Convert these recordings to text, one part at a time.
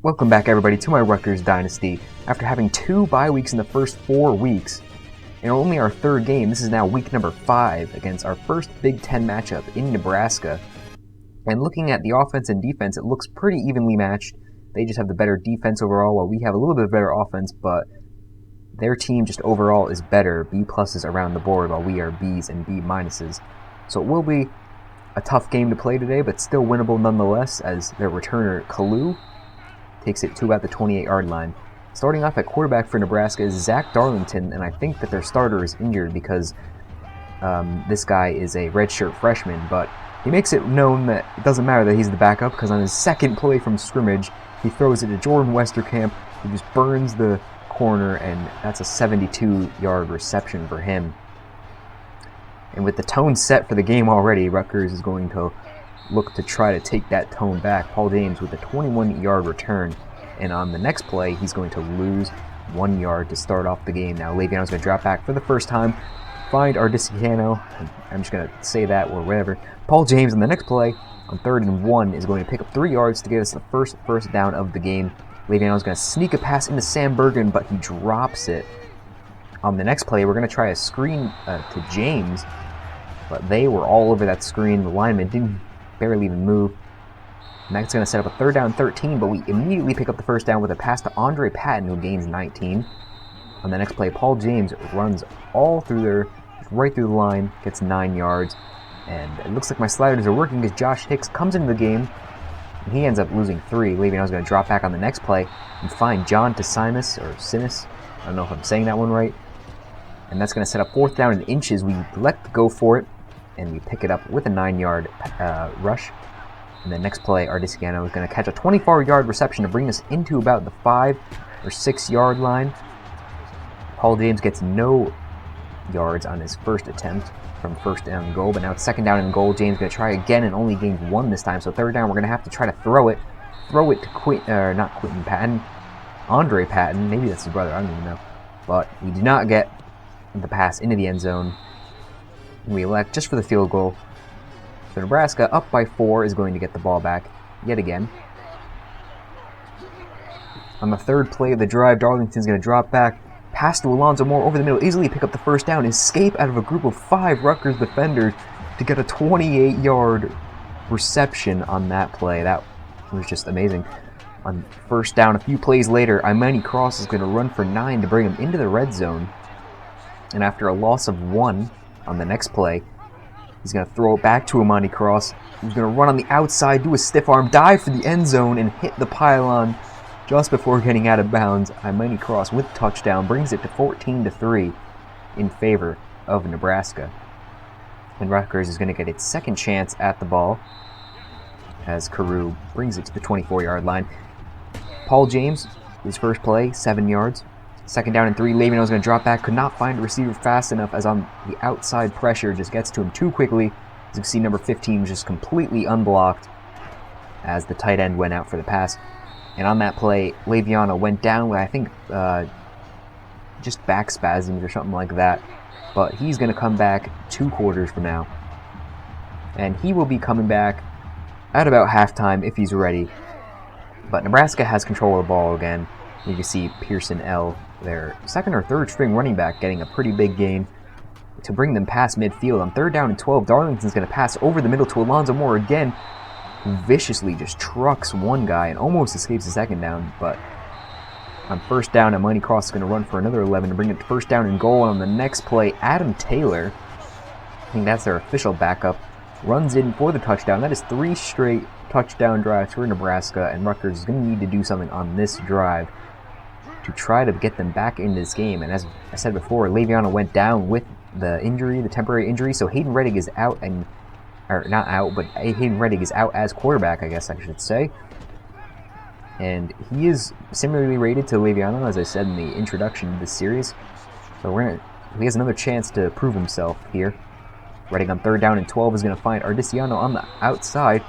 Welcome back, everybody, to my Rutgers Dynasty. After having 2 bye weeks in the first 4 weeks, and only our 3rd game, this is now week number 5 against our first Big Ten matchup in Nebraska. And looking at the offense and defense, it looks pretty evenly matched. They just have the better defense overall, while we have a little bit better offense, but their team just overall is better. B pluses around the board, while we are Bs and B minuses. So it will be a tough game to play today, but still winnable nonetheless, as their returner, Kalu, takes it to about the 28-yard line. Starting off at quarterback for Nebraska is Zach Darlington, and I think that their starter is injured because this guy is a redshirt freshman, but he makes it known that it doesn't matter that he's the backup, because on his second play from scrimmage, he throws it to Jordan Westerkamp, who just burns the corner, and that's a 72-yard reception for him. And with the tone set for the game already, Rutgers is going to look to try to take that tone back. Paul James with a 21-yard return, and on the next play, he's going to lose 1 yard to start off the game. Now, Le'Veon's going to drop back for the first time, find Ardiciano. I'm just going to say that or whatever. Paul James on the next play, on 3rd and 1, is going to pick up 3 yards to give us the first down of the game. Le'Veon's going to sneak a pass into Sam Bergen, but he drops it. On the next play, we're going to try a screen to James, but they were all over that screen. The lineman didn't barely even move. And that's going to set up a 3rd down 13, but we immediately pick up the first down with a pass to Andre Patton, who gains 19. On the next play, Paul James runs all through there, right through the line, gets 9 yards. And it looks like my sliders are working because Josh Hicks comes into the game, and he ends up losing 3. Le'Veon's going to drop back on the next play and find John Tasimus, or Sinis. I don't know if I'm saying that one right. And that's going to set up 4th down in inches. We elect to go for it, and we pick it up with a 9-yard rush. And the next play, Ardiciano is going to catch a 24-yard reception to bring us into about the 5 or 6-yard line. Paul James gets no yards on his first attempt from 1st down and goal, but now it's 2nd down and goal. James is going to try again and only gains 1 this time. So 3rd down, we're going to have to try to throw it to not Quentin Patton, Andre Patton. Maybe that's his brother, I don't even know. But we do not get the pass into the end zone. We elect just for the field goal. So Nebraska, up by 4, is going to get the ball back yet again. On the 3rd play of the drive, Darlington's going to drop back, pass to Alonzo Moore over the middle, easily pick up the first down, escape out of a group of 5 Rutgers defenders to get a 28-yard reception on that play. That was just amazing. On 1st down, a few plays later, Imani Cross is going to run for 9 to bring him into the red zone. And after a loss of 1 on the next play, he's going to throw it back to Imani Cross, who's going to run on the outside, do a stiff arm, dive for the end zone, and hit the pylon just before getting out of bounds. Imani Cross with touchdown brings it to 14-3 in favor of Nebraska. And Rutgers is going to get its 2nd chance at the ball as Carew brings it to the 24-yard line. Paul James, his first play, 7 yards. 2nd down and 3, Le'Veon's going to drop back, could not find a receiver fast enough, as on the outside pressure just gets to him too quickly. As you can see, number 15 was just completely unblocked as the tight end went out for the pass. And on that play, Le'Veon went down with, I think, just back spasms or something like that. But he's going to come back 2 quarters from now. And he will be coming back at about halftime if he's ready. But Nebraska has control of the ball again. You can see Pearson L., their 2nd or 3rd string running back, getting a pretty big gain to bring them past midfield. On 3rd down and 12, Darlington's going to pass over the middle to Alonzo Moore again, who viciously just trucks one guy and almost escapes the 2nd down. But on 1st down, Imani Cross is going to run for another 11 to bring it to 1st down and goal. And on the next play, Adam Taylor, I think that's their official backup, runs in for the touchdown. That is 3 straight touchdown drives for Nebraska, and Rutgers is going to need to do something on this drive to try to get them back into this game. And as I said before, Le'Veon went down with the injury, the temporary injury, so Hayden Reddick is out, or not out, but Hayden Reddick is out as quarterback, I guess I should say. And he is similarly rated to Le'Veon, as I said in the introduction to this series. So he has another chance to prove himself here. Reddick on 3rd down and 12 is going to find Ardiciano on the outside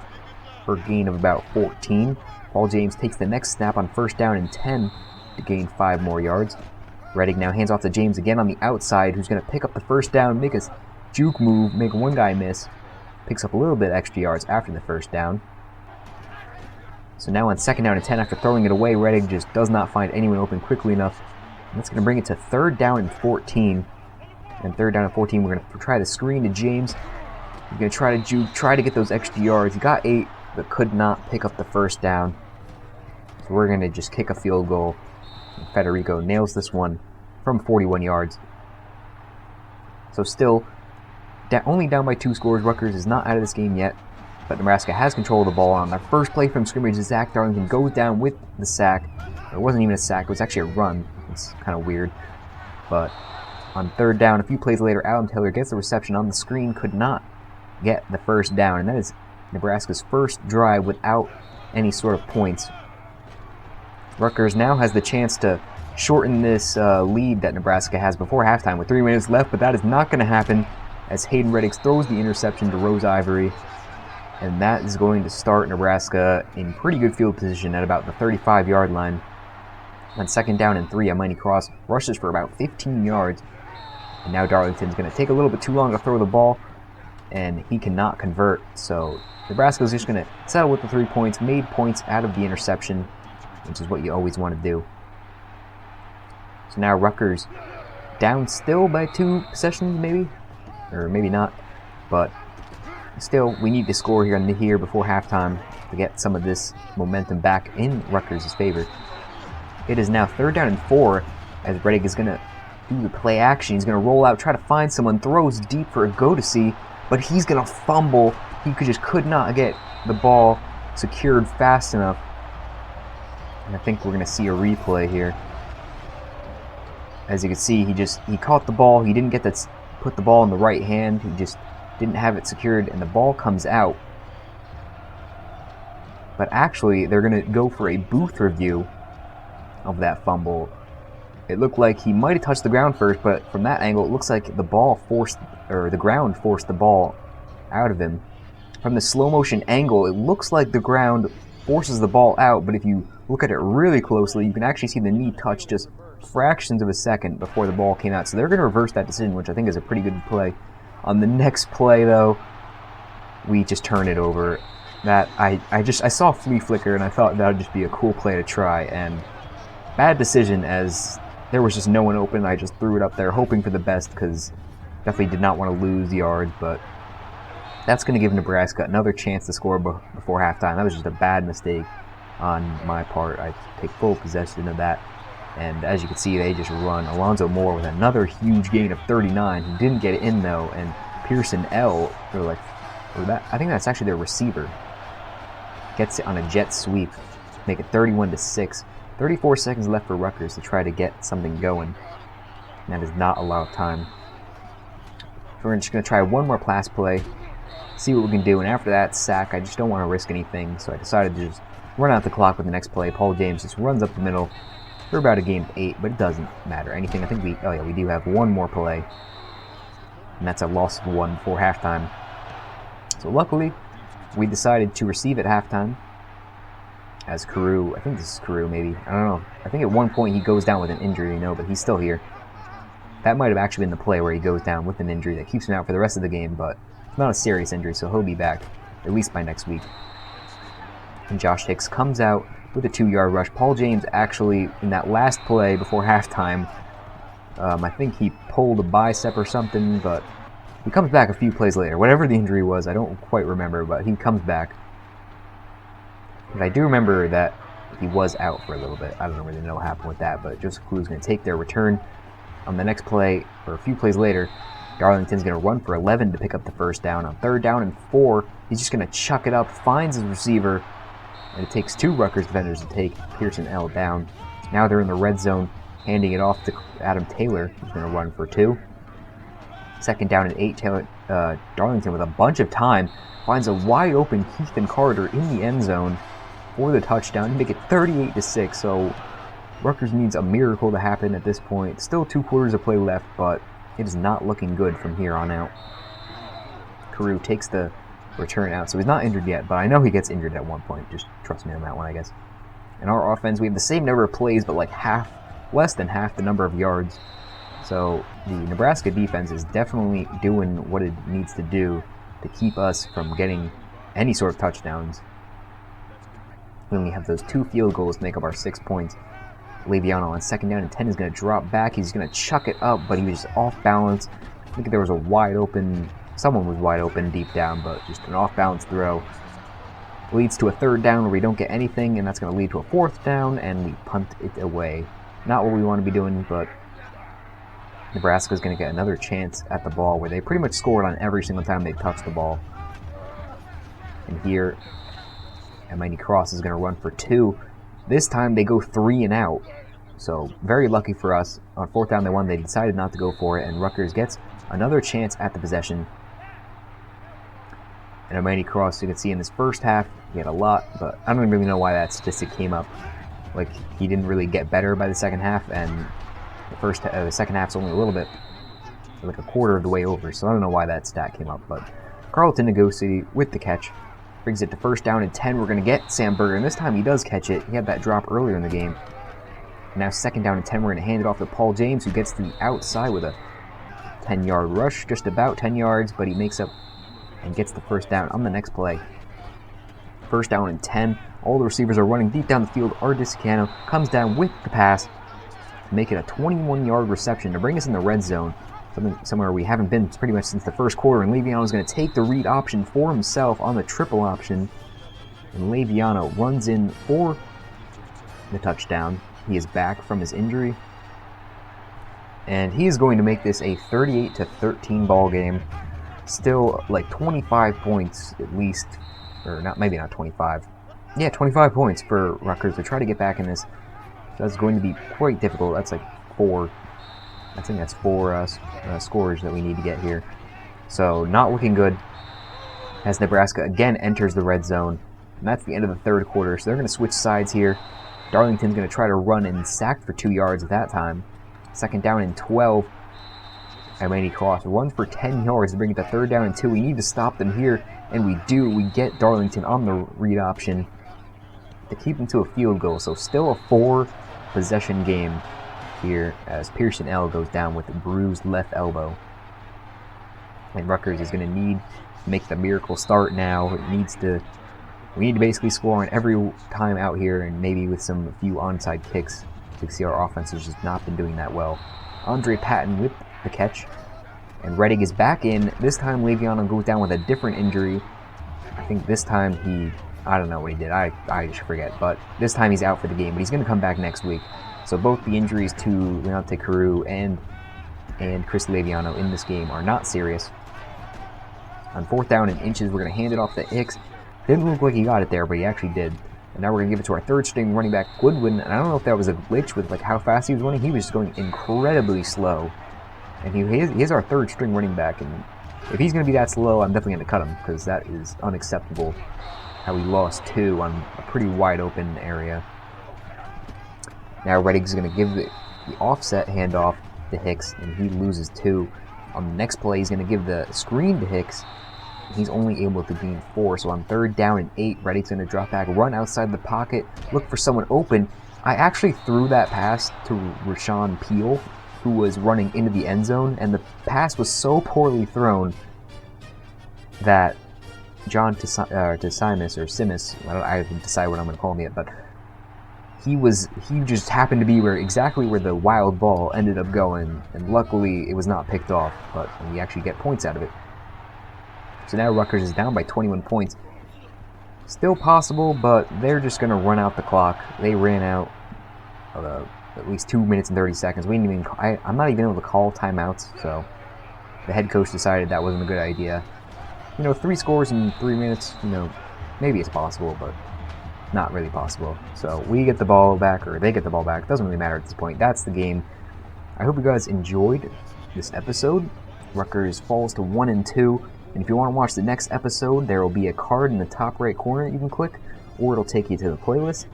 for a gain of about 14. Paul James takes the next snap on 1st down and 10 to gain 5 more yards. Reddick now hands off to James again on the outside, who's going to pick up the 1st down, make a juke move, make 1 guy miss, picks up a little bit extra yards after the 1st down. So now on 2nd down and 10, after throwing it away, Reddick just does not find anyone open quickly enough. And that's going to bring it to 3rd down and 14. And 3rd down and 14, we're going to try the screen to James. He's going to try to get those extra yards. He got 8, but could not pick up the 1st down. So we're going to just kick a field goal. And Federico nails this one from 41 yards. So still, only down by 2 scores. Rutgers is not out of this game yet. But Nebraska has control of the ball. On their first play from scrimmage, Zach Darlington goes down with the sack. It wasn't even a sack, it was actually a run. It's kind of weird. But on 3rd down, a few plays later, Adam Taylor gets the reception on the screen, could not get the 1st down. And that is Nebraska's first drive without any sort of points. Rutgers now has the chance to shorten this lead that Nebraska has before halftime with 3 minutes left, but that is not going to happen as Hayden Reddick throws the interception to Rose Ivory. And that is going to start Nebraska in pretty good field position at about the 35-yard line. On 2nd down and 3, Amani Cross rushes for about 15 yards. And now Darlington's going to take a little bit too long to throw the ball, and he cannot convert. So Nebraska's just going to settle with the 3 points, made points out of the interception, which is what you always want to do. So now Rutgers down still by 2 possessions, maybe? Or maybe not. But still, we need to score here before halftime to get some of this momentum back in Rutgers' favor. It is now 3rd down and 4 as Reddick is going to do the play action. He's going to roll out, try to find someone, throws deep for a go-to-see, but he's going to fumble. He just could not get the ball secured fast enough. And I think we're going to see a replay here. As you can see, he caught the ball. He didn't get to put the ball in the right hand. He just didn't have it secured, and the ball comes out. But actually, they're going to go for a booth review of that fumble. It looked like he might have touched the ground first, but from that angle, it looks like the ground forced the ball out of him. From the slow motion angle, it looks like the ground forces the ball out, but if you look at it really closely, you can actually see the knee touch just fractions of a second before the ball came out. So they're going to reverse that decision, which I think is a pretty good play. On the next play, though, we just turn it over. That I saw a flea flicker, and I thought that would just be a cool play to try, and bad decision as there was just no one open. I just threw it up there hoping for the best because definitely did not want to lose yards, but that's going to give Nebraska another chance to score before halftime. That was just a bad mistake on my part. I take full possession of that, and as you can see, they just run. Alonzo Moore with another huge gain of 39. He didn't get it in, though, and Pearson L, I think that's actually their receiver, gets it on a jet sweep, make it 31-6. 34 seconds left for Rutgers to try to get something going. And that is not a lot of time. So we're just going to try one more pass play, see what we can do, and after that sack, I just don't want to risk anything, so I decided to just run out the clock with the next play. Paul James just runs up the middle. We're about a game of 8, but it doesn't matter. Anything, I think we do have one more play, and that's a loss of 1 before halftime. So luckily, we decided to receive at halftime as Carew. I think this is Carew, maybe. I don't know. I think at one point he goes down with an injury, but he's still here. That might have actually been the play where he goes down with an injury that keeps him out for the rest of the game, but it's not a serious injury, so he'll be back at least by next week. And Josh Hicks comes out with a 2-yard rush. Paul James actually, in that last play before halftime, I think he pulled a bicep or something, but he comes back a few plays later. Whatever the injury was, I don't quite remember, but he comes back. But I do remember that he was out for a little bit. I don't really know what happened with that, but Joseph Clue is going to take their return. On the next play, or a few plays later, Darlington's going to run for 11 to pick up the 1st down. On 3rd down and 4, he's just going to chuck it up, finds his receiver, and it takes 2 Rutgers defenders to take Pearson L down. Now they're in the red zone, handing it off to Adam Taylor, who's going to run for 2. 2nd down and 8, Darlington with a bunch of time finds a wide open Heathen Carter in the end zone for the touchdown to make it 38-6. So Rutgers needs a miracle to happen at this point. Still 2 quarters of play left, but it is not looking good from here on out. Carew takes the return out, so he's not injured yet, but I know he gets injured at one point. Just trust me on that one, I guess. In our offense, we have the same number of plays, but like less than half the number of yards. So the Nebraska defense is definitely doing what it needs to do to keep us from getting any sort of touchdowns. We only have those 2 field goals to make up our 6 points. Leviano on 2nd down and 10 is going to drop back. He's going to chuck it up, but he was just off balance. I think there was a wide open, someone was wide open deep down, but just an off balance throw. Leads to a 3rd down where we don't get anything, and that's going to lead to a 4th down, and we punt it away. Not what we want to be doing, but Nebraska is going to get another chance at the ball where they pretty much scored on every single time they touched the ball. And here, Ncaa Cross is going to run for 2. This time they go 3 and out. So very lucky for us. On 4th down they won. They decided not to go for it, and Rutgers gets another chance at the possession. And Ncaa Cross, you can see in this first half, he had a lot, but I don't really know why that statistic came up. Like, he didn't really get better by the second half, and the second half's only a little bit, like a quarter of the way over, so I don't know why that stat came up. But Carlton Ncaa with the catch brings it to 1st down and 10. We're going to get Sam Berger, and this time he does catch it. He had that drop earlier in the game. Now 2nd down and 10, we're going to hand it off to Paul James, who gets to the outside with a 10-yard rush, just about 10 yards, but he makes up and gets the 1st down on the next play. 1st down and 10. All the receivers are running deep down the field. Ncaa comes down with the pass to make it a 21-yard reception to bring us in the red zone, somewhere we haven't been pretty much since the first quarter. And Leviano is going to take the read option for himself on the triple option, and Leviano runs in for the touchdown. He is back from his injury, and he is going to make this a 38-13 ball game. Still like 25 points at least, or not, maybe not 25. Yeah, 25 points for Rutgers to try to get back in this. That's going to be quite difficult. That's like 4. I think that's 4 scores that we need to get here. So not looking good as Nebraska again enters the red zone. And that's the end of the 3rd quarter. So they're going to switch sides here. Darlington's going to try to run and sack for 2 yards at that time. 2nd down and 12. Ncaa Cross runs for 10 yards to bring it to 3rd down and 2. We need to stop them here, and we do. We get Darlington on the read option to keep them to a field goal. So still a 4-possession game here as Pearson L goes down with a bruised left elbow. And Rutgers is going to need to make the miracle start now. We need to basically score on every time out here, and maybe with a few onside kicks. You can see our offense has just not been doing that well. Andre Patton with the catch, and Reddick is back in. This time Leviano goes down with a different injury. I think this time I don't know what he did. I just forget, but this time he's out for the game, but he's going to come back next week. So both the injuries to Leonte Carew and Chris Leviano in this game are not serious. On 4th down and inches, we're going to hand it off to Hicks. Didn't look like he got it there, but he actually did. And now we're going to give it to our 3rd-string running back, Goodwin. And I don't know if that was a glitch with like how fast he was running. He was just going incredibly slow. And he is our 3rd-string running back. And if he's going to be that slow, I'm definitely going to cut him, because that is unacceptable. How he lost 2 on a pretty wide open area. Now Reddick's going to give the offset handoff to Hicks, and he loses 2. On the next play, he's going to give the screen to Hicks. He's only able to gain 4, so on 3rd down and 8, Reddick's going to drop back, run outside the pocket, look for someone open. I actually threw that pass to Rashawn Peel, who was running into the end zone, and the pass was so poorly thrown that John Simus, I haven't decided what I'm going to call him yet, but he just happened to be exactly where the wild ball ended up going, and luckily it was not picked off, but we actually get points out of it. So now Rutgers is down by 21 points. Still possible, but they're just going to run out the clock. They ran out at least 2 minutes and 30 seconds. I'm not even able to call timeouts, so the head coach decided that wasn't a good idea. 3 scores in 3 minutes, maybe it's possible, but not really possible. So we get the ball back, or they get the ball back. It doesn't really matter at this point. That's the game. I hope you guys enjoyed this episode. Rutgers falls to 1-2. And if you want to watch the next episode, there will be a card in the top right corner that you can click, or it'll take you to the playlist.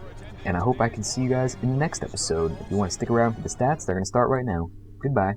And I hope I can see you guys in the next episode. If you want to stick around for the stats, they're going to start right now. Goodbye.